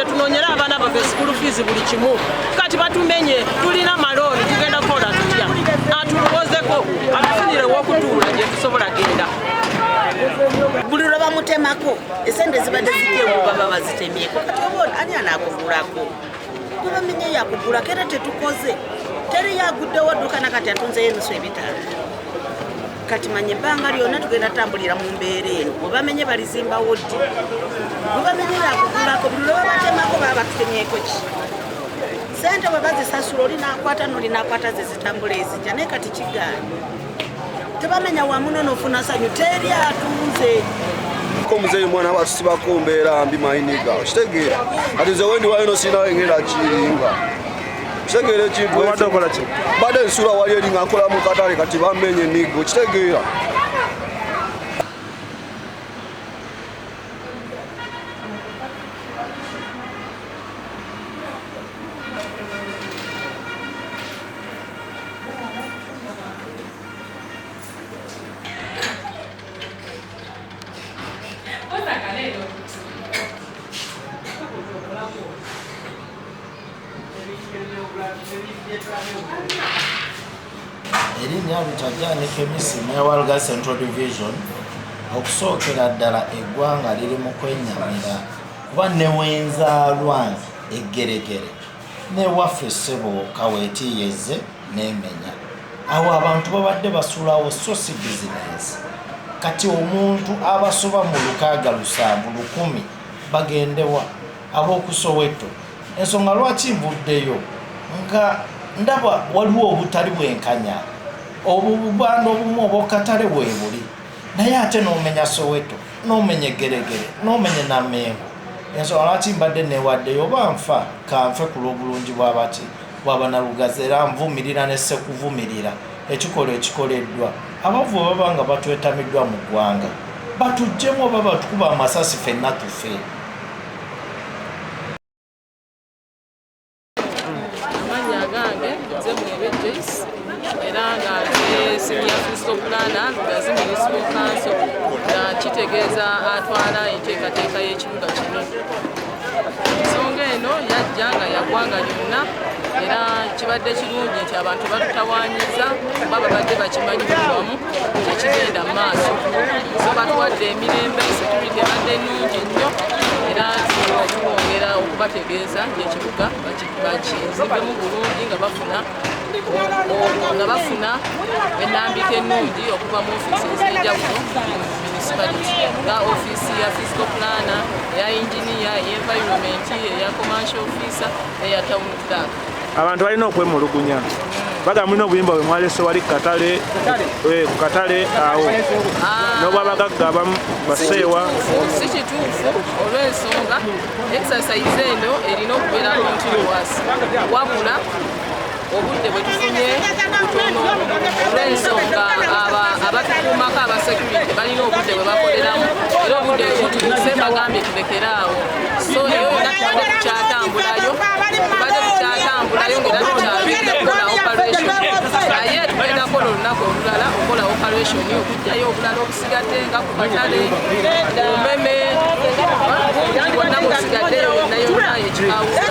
tunonyera abaana baffe school fees buli kimu kati batumenye tulina maloni tugenda kukola tutya atulowozeko atufunire w'okutuula gye tusobola genda buli lwe bamutemako esente zibadde ziteewo baba bazitemyeko kati oba ani anaakugulako gwe bamenye yakugulako era tetukoze teri yaguddewo dduka nakati atunzeyo emisu ebitaano kati manye ebbanga lyonna tugenda tambulira mu mbeera eno bwe bamenye balizimbawo ddi bwe bamenye yakugulako buli lwe babatemako baba batutemyeko ki sente bwe bazisasula olinakwata nolinakwata ze zitambula ezijja naye kati kigaana tebamenya wamu n'ofuna sanyu teri atunze ko muzeyi mwana basibako mbeera mbi mayiniga kitegeera kati nze wendi waino sinawo engenda kiringa kitegeera ekintu badde ensula wali eri nga nkola mu katale kati bamenye nigo kitegeera Erinnya Lutajjane Kemisi Mewalga Central Division okusookera ddala eggwanga liri mu kwenyamira kuba ne wenzaalwa eggeregere newaffe ssebo kaweetiiyezze n'emenya awo abantu babadde basulawo so si bizinensi kati omuntu abasoba mu 600,000 bagendewa ab'okusoweto ensonga lwaki nvuddeyo nga ndaba waliwo obutali bwenkanya obubanda obumu obw'okatale bwebuli naye ate n'omenya Soweto n'omenya Eggeregere n'omenya Namengo ensonga lwaki mbadde newaddeyo oba nfa kanfe ku lw'obulungi bw'abanalugazi era nvumirira ne ssekuvumirira ekikolwa ekikoleddwa abavu baba nga batwetamiddwa mu ggwanga batuggyemu oba batukuba amasasi ffenna tufe Senior Fiscal Planner, Lugazi Municipal Council, kitegeeza atwala enteekateeka y'ekibuga kino. Ensonga eno yajja nga yaggwanga lyonna era kibadde kirungi nti abantu batutawaanyiza kuba babadde bakimanyi bulwamu tekigenda mu maaso. So batuwadde emirembe, security ebadde nnungi nnyo era tuwongera okubategeeza ng'ekibuga bakizimbemu bulungi nga bafuna ennambika ennungi okuva mu ofiisi ez'enjawulo mu municipality nga ofiisi ya fiscal planner, eya engineer, ey'environment, eya commercial officer, eya town clerk. Abantu balina okwemulugunya bagamba mulina obuyimba bwe mwalese wali ku katale awo n'obwabagagga abamu baseewa si kituufu olw'ensonga exercise eno erina okubeera continuous wabula obudde bwe tufunye butono olw'ensonga abatukuumako aba security balina obudde bwe bakoleramu era obudde bwetutuse bagambye tulekere awo so eyo yonna tubadde tukyatambulayo ngera tukyabidde kukola operation naye tugenda kukola olunaku olulala okukola operation okujjayo obulala obusigadde nga ku katale omeme bwonna busigaddeyo yonna yonna ekikawuzi